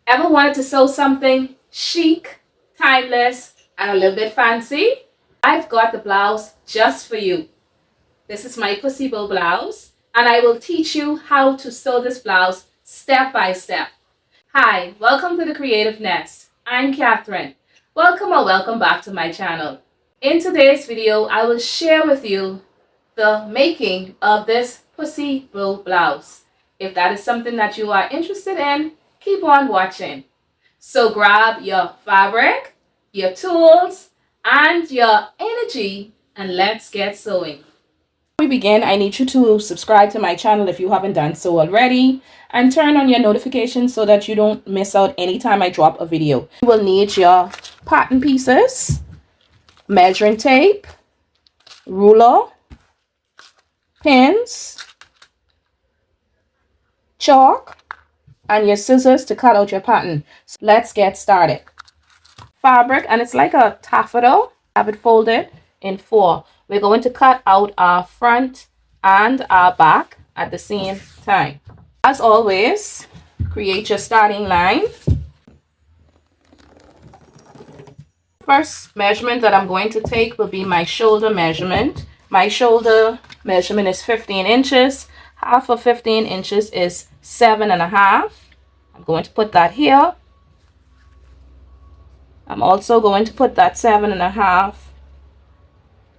Ever wanted to sew something chic, timeless, and a little bit fancy? I've got the blouse just for you. This is my pussy bow blouse, and I will teach you how to sew this blouse step by step. Hi, welcome to the Creative Nest. I'm Catherine. Welcome back to my channel. In today's video, I will share with you the making of this pussy bow blouse. If that is something that you are interested in, keep on watching. So grab your fabric, your tools, and your energy, and let's get sewing. Before we begin, I need you to subscribe to my channel if you haven't done so already, and turn on your notifications so that you don't miss out anytime I drop a video. You will need your pattern pieces, measuring tape, ruler, pins, chalk, and your scissors to cut out your pattern. So let's get started. Fabric, and it's like a taffeta. Have it folded in 4. We're going to cut out our front and our back at the same time. As always, create your starting line. First measurement that I'm going to take will be my shoulder measurement. My shoulder measurement is 15 inches. Half of 15 inches is 7.5. I'm going to put that here. I'm also going to put that 7.5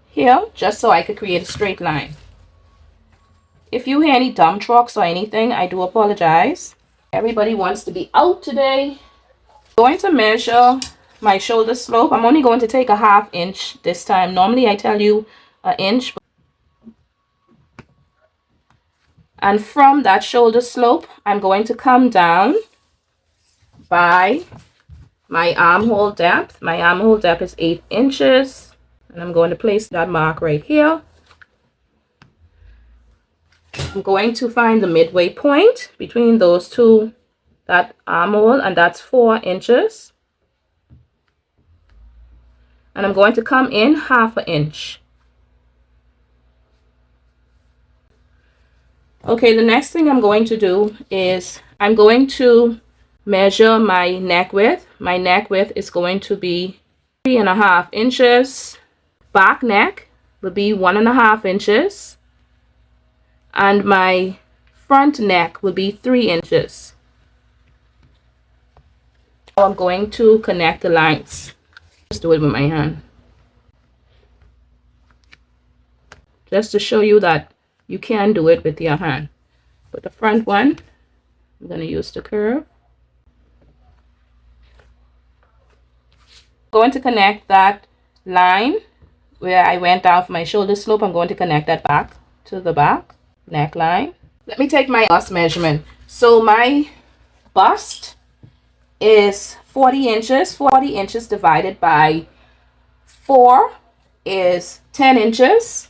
here, just so I could create a straight line. If you hear any dump trucks or anything, I do apologize. Everybody wants to be out today. I'm going to measure my shoulder slope. I'm only going to take a 1/2 inch this time. Normally I tell you 1 inch. And from that shoulder slope, I'm going to come down by my armhole depth. My armhole depth is 8 inches. And I'm going to place that mark right here. I'm going to find the midway point between those two, that armhole, and that's 4 inches. And I'm going to come in 1/2 inch. Okay, the next thing I'm going to do is I'm going to measure my neck width. My neck width is going to be 3.5 inches. Back neck will be 1.5 inches. And my front neck will be 3 inches. Now I'm going to connect the lines. Just do it with my hand. Just to show you that you can do it with your hand. But the front one, I'm going to use the curve. I'm going to connect that line where I went down for my shoulder slope. I'm going to connect that back to the back neckline. Let me take my bust measurement. So my bust is 40 inches. 40 inches divided by 4 is 10 inches.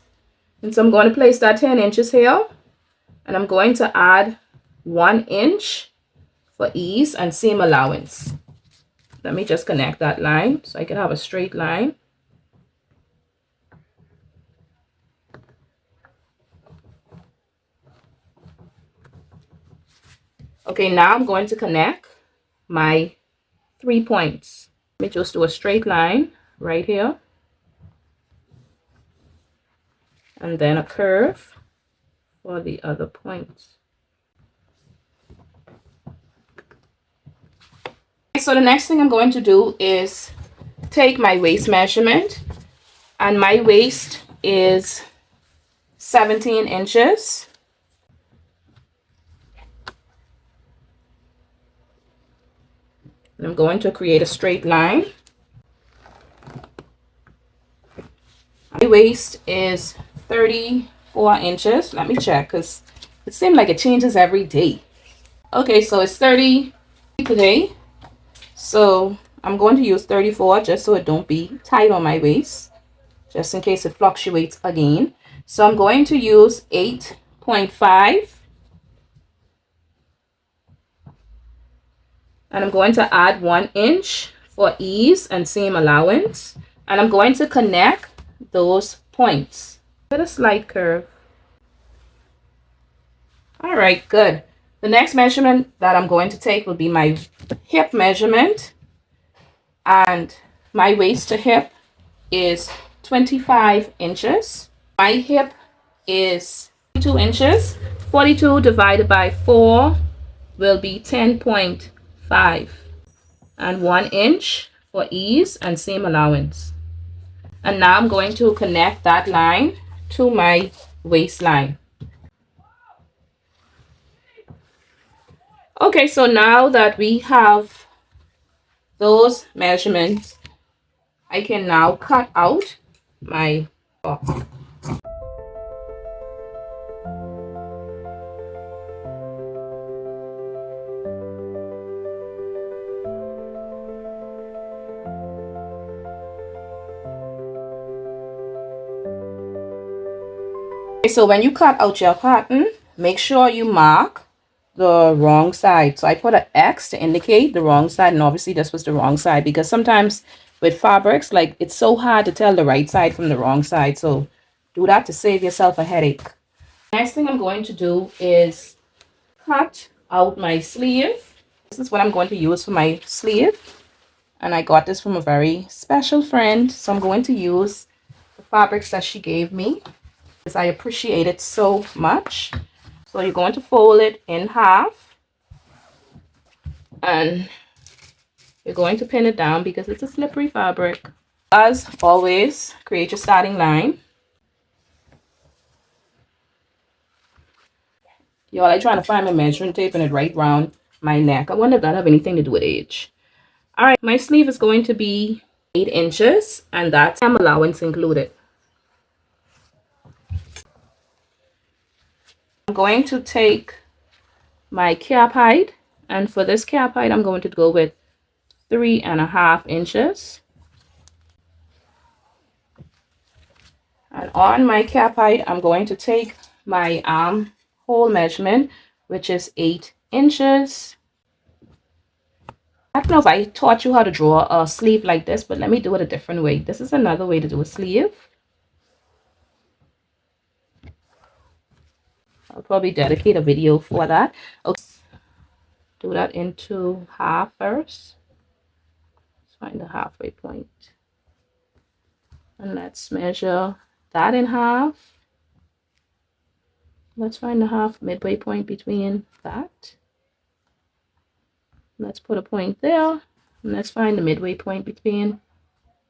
And so I'm going to place that 10 inches here. And I'm going to add 1 inch for ease and seam allowance. Let me just connect that line so I can have a straight line. Okay, now I'm going to connect my 3 points. Let me just do a straight line right here. And then a curve for the other points. So the next thing I'm going to do is take my waist measurement. And my waist is 17 inches. And I'm going to create a straight line. My waist is 34 inches. Let me check because it seems like it changes every day. Okay, so it's 30 today. So I'm going to use 34 just so it don't be tight on my waist, just in case it fluctuates again. So I'm going to use 8.5. And I'm going to add 1 inch for ease and seam allowance. And I'm going to connect those points with a slight curve. All right, good. The next measurement that I'm going to take will be my hip measurement, and my waist to hip is 25 inches. My hip is 42 inches. 42 divided by 4 will be 10.5, and 1 inch for ease and seam allowance. And now I'm going to connect that line to my waistline. Okay, so now that we have those measurements, I can now cut out my top. Okay, so when you cut out your pattern, make sure you mark the wrong side. So I put an X to indicate the wrong side, and obviously this was the wrong side, because sometimes with fabrics, like, it's so hard to tell the right side from the wrong side. So do that to save yourself a headache. Next thing I'm going to do is cut out my sleeve. This is what I'm going to use for my sleeve, and I got this from a very special friend, so I'm going to use the fabrics that she gave me because I appreciate it so much. So you're going to fold it in half, and you're going to pin it down because it's a slippery fabric. As always, create your starting line. Y'all, I'm trying to find my measuring tape and it right round my neck. I wonder if that have anything to do with age. All right, my sleeve is going to be 8 inches, and that's hem allowance included. I'm going to take my cap height, and for this cap height, I'm going to go with 3.5 inches. And on my cap height, I'm going to take my armhole measurement, which is 8 inches. I don't know if I taught you how to draw a sleeve like this, but let me do it a different way. This is another way to do a sleeve. I'll probably dedicate a video for that. Okay. Do that into half first. Let's find the halfway point. And let's measure that in half. Let's find the midway point between that. Let's put a point there. And let's find the midway point between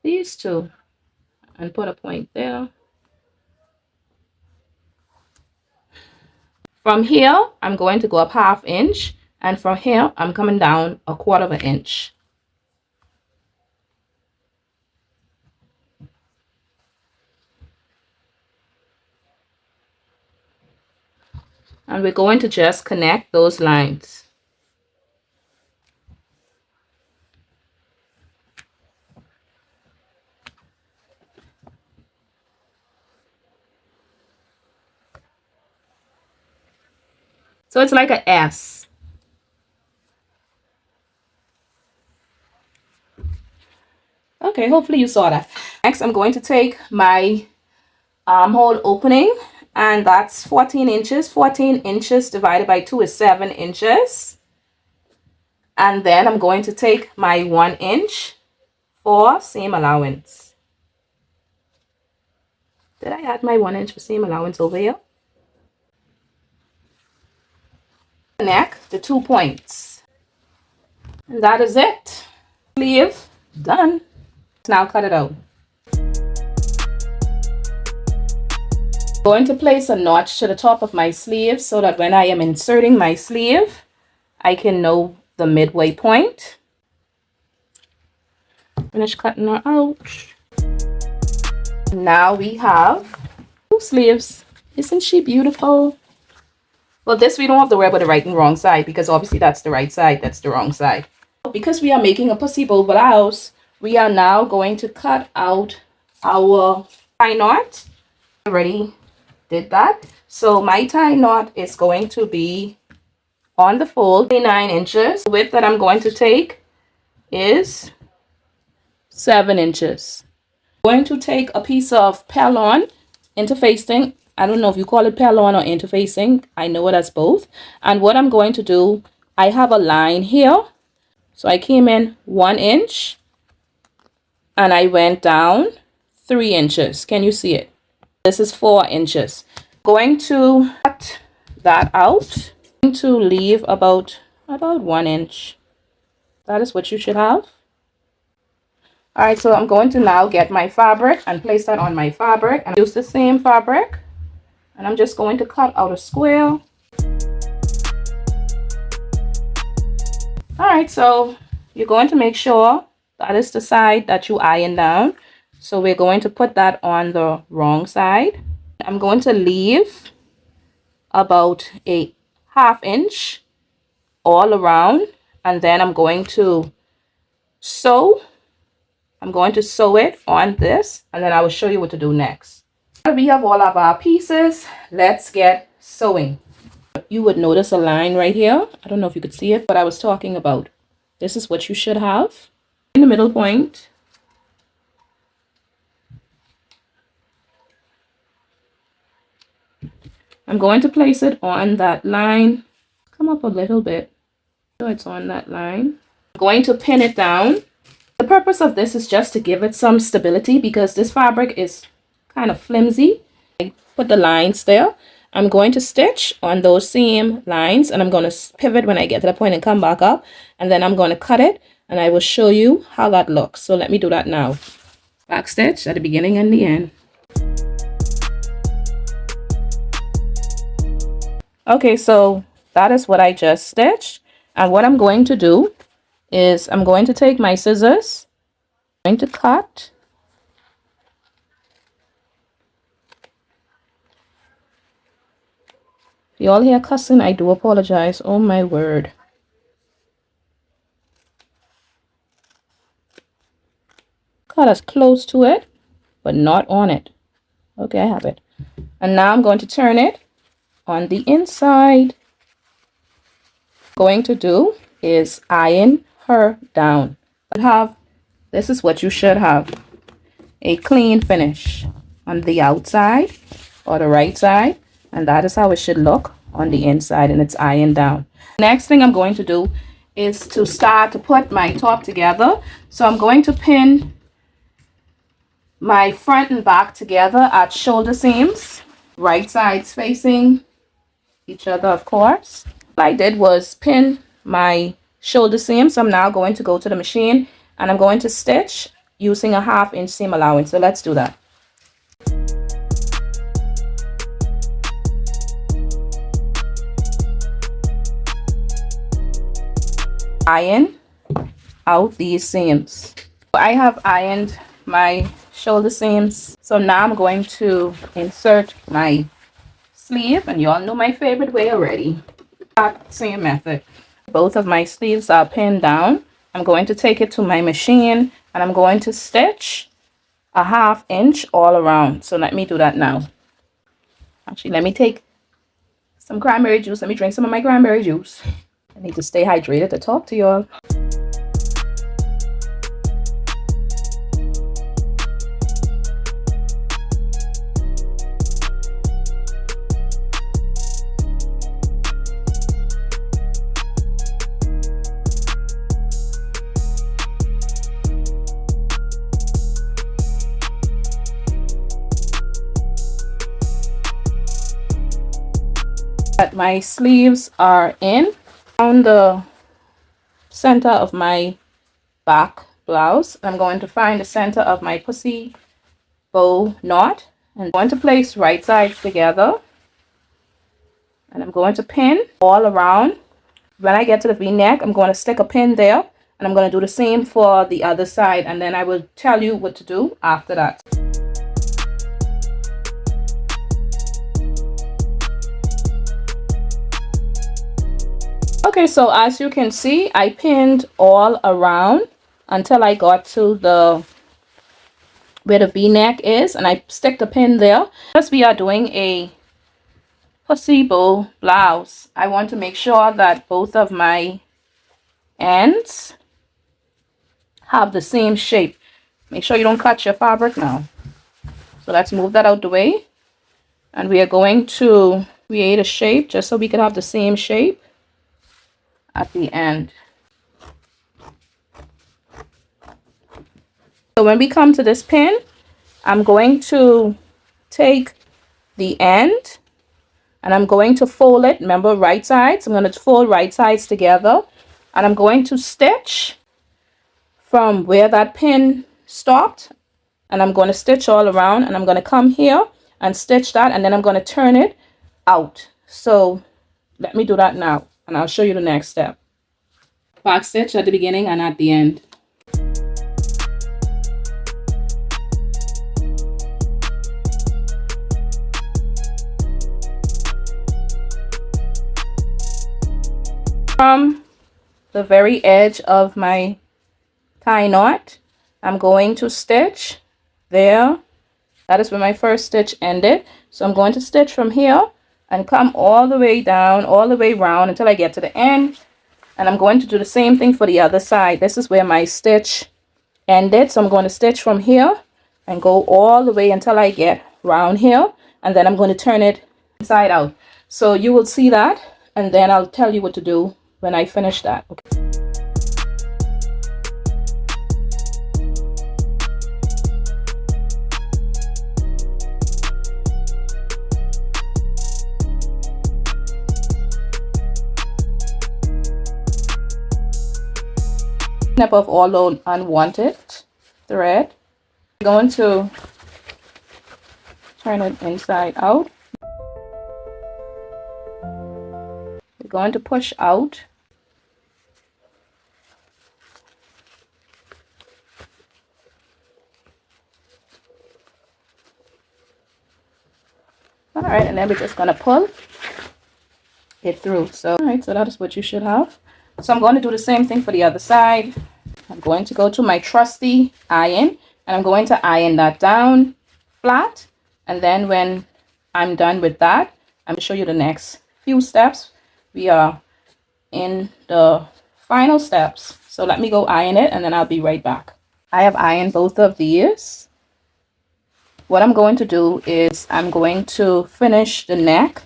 these two. And put a point there. From here, I'm going to go up 1/2 inch. And from here, I'm coming down 1/4 inch. And we're going to just connect those lines. So it's like an S. Okay, hopefully you saw that. Next, I'm going to take my armhole opening, and that's 14 inches. 14 inches divided by 2 is 7 inches. And then I'm going to take my 1 inch for seam allowance. Did I add my 1 inch for seam allowance over here? Connect the 2 points. And that is it. Sleeve done. Now cut it out. Going to place a notch to the top of my sleeve so that when I am inserting my sleeve, I can know the midway point. Finish cutting her out. Now we have 2 sleeves. Isn't she beautiful? Well, this we don't have to worry about the right and wrong side, because obviously that's the right side, that's the wrong side. Because we are making a pussy bow blouse, we are now going to cut out our tie knot. I already did that. So my tie knot is going to be on the fold, 9 inches. The width that I'm going to take is 7 inches. I'm going to take a piece of Pellon interfacing I don't know if you call it pell-on or interfacing. I know it as both. And what I'm going to do, I have a line here. So I came in 1 inch and I went down 3 inches. Can you see it? This is 4 inches. Going to cut that out. I'm going to leave about 1 inch. That is what you should have. All right, so I'm going to now get my fabric and place that on my fabric and use the same fabric. And I'm just going to cut out a square. All right, so you're going to make sure that is the side that you iron down. So we're going to put that on the wrong side. I'm going to leave about a 1/2 inch all around, and then I'm going to sew. I'm going to sew it on this, and then I will show you what to do next. We have all of our pieces. Let's get sewing. You would notice a line right here. I don't know if you could see it, but I was talking about. This is what you should have. In the middle point. I'm going to place it on that line. Come up a little bit. So it's on that line. I'm going to pin it down. The purpose of this is just to give it some stability because this fabric is kind of flimsy. I put the lines there. I'm going to stitch on those same lines, and I'm going to pivot when I get to the point and come back up, and then I'm going to cut it, and I will show you how that looks. So let me do that now. Back stitch at the beginning and the end. Okay, so that is what I just stitched, and what I'm going to do is I'm going to take my scissors, I'm going to cut. If you all hear cussing, I do apologize. Oh my word. Cut as close to it, but not on it. Okay, I have it. And now I'm going to turn it on the inside. What I'm going to do is iron her down. This is what you should have. A clean finish on the outside or the right side, and that is how it should look on the inside, and it's ironed down. Next thing I'm going to do is to start to put my top together. So I'm going to pin my front and back together at shoulder seams, right sides facing each other, of course. What I did was pin my shoulder seam. So I'm now going to go to the machine and I'm going to stitch using a 1/2 inch seam allowance. So let's do that. Iron out these seams. I have ironed my shoulder seams. So now I'm going to insert my sleeve, and you all know my favorite way already. Same method. Both of my sleeves are pinned down. I'm going to take it to my machine and I'm going to stitch a 1/2 inch all around. So let me do that now. Actually, let me take some cranberry juice. Let me drink some of my cranberry juice. I need to stay hydrated to talk to y'all. That my sleeves are in. On the center of my back blouse, I'm going to find the center of my pussy bow knot and I'm going to place right sides together, and I'm going to pin all around. When I get to the V-neck, I'm going to stick a pin there, and I'm going to do the same for the other side, and then I will tell you what to do after that. Okay, so as you can see, I pinned all around until I got to where the V-neck is, and I stick the pin there. Because we are doing a pussy bow blouse, I want to make sure that both of my ends have the same shape. Make sure you don't cut your fabric now. So let's move that out the way. And we are going to create a shape just so we could have the same shape at the end. So when we come to this pin, I'm going to take the end and I'm going to fold it. Remember, right sides. I'm going to fold right sides together and I'm going to stitch from where that pin stopped, and I'm going to stitch all around, and I'm going to come here and stitch that, and then I'm going to turn it out. So let me do that now and I'll show you the next step. Back stitch at the beginning and at the end. From the very edge of my tie knot, I'm going to stitch there. That is where my first stitch ended. So I'm going to stitch from here and come all the way down, all the way around until I get to the end. And I'm going to do the same thing for the other side. This is where my stitch ended. So I'm going to stitch from here and go all the way until I get round here. And then I'm going to turn it inside out. So you will see that, and then I'll tell you what to do when I finish that. Okay. Above all the unwanted thread, I'm going to turn it inside out. We're going to push out. All right, and then we're just going to pull it through. So, all right, so that is what you should have. So I'm going to do the same thing for the other side. I'm going to go to my trusty iron, and I'm going to iron that down flat. And then when I'm done with that, I'm going to show you the next few steps. We are in the final steps. So let me go iron it, and then I'll be right back. I have ironed both of these. What I'm going to do is I'm going to finish the neck.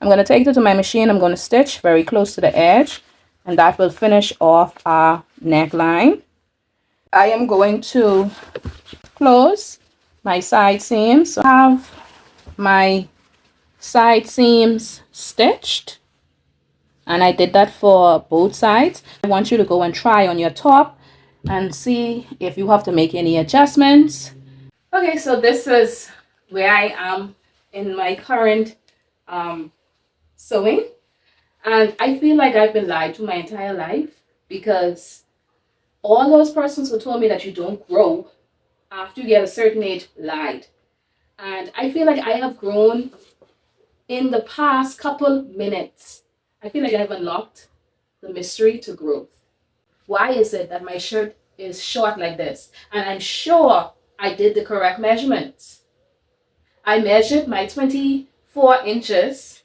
I'm going to take it to my machine. I'm going to stitch very close to the edge, and that will finish off our neckline. I am going to close my side seams. So I have my side seams stitched, and I did that for both sides. I want you to go and try on your top and see if you have to make any adjustments. Okay, so this is where I am in my current sewing, and I feel like I've been lied to my entire life, because all those persons who told me that you don't grow after you get a certain age lied. And I feel like I have grown in the past couple minutes. I feel like I've unlocked the mystery to growth. Why is it that my shirt is short like this? And I'm sure I did the correct measurements. I measured my 24 inches,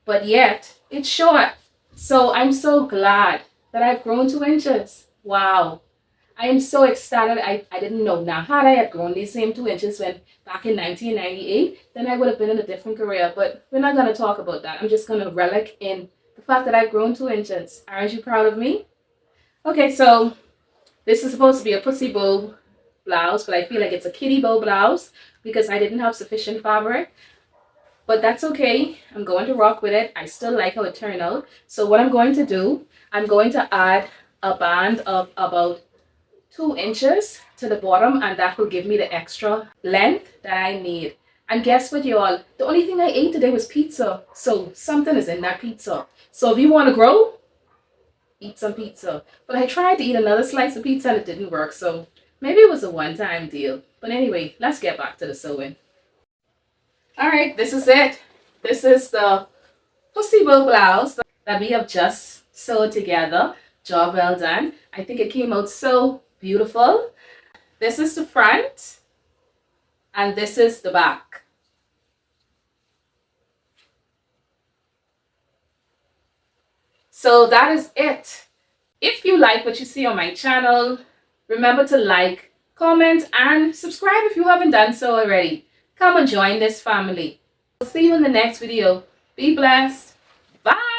but yet it's short. So I'm so glad that I've grown 2 inches. Wow. I am so ecstatic. I didn't know. Now, had I had grown these same 2 inches when back in 1998, then I would have been in a different career. But we're not going to talk about that. I'm just going to relic in the fact that I've grown 2 inches. Aren't you proud of me? Okay, so this is supposed to be a pussy bow blouse, but I feel like it's a kitty bow blouse because I didn't have sufficient fabric. But that's okay. I'm going to rock with it. I still like how it turned out. So what I'm going to do, I'm going to add a band of about 2 inches to the bottom, and that will give me the extra length that I need. And guess what, y'all? The only thing I ate today was pizza. So something is in that pizza. So if you want to grow, eat some pizza. But I tried to eat another slice of pizza and it didn't work. So maybe it was a one-time deal. But anyway, let's get back to the sewing. All right, this is it. This is the pussy bow blouse that we have just sewed together. Job well done. I think it came out so beautiful. This is the front and this is the back. So that is it. If you like what you see on my channel, remember to like, comment, and subscribe if you haven't done so already. Come and join this family. I'll see you in the next video. Be blessed. Bye.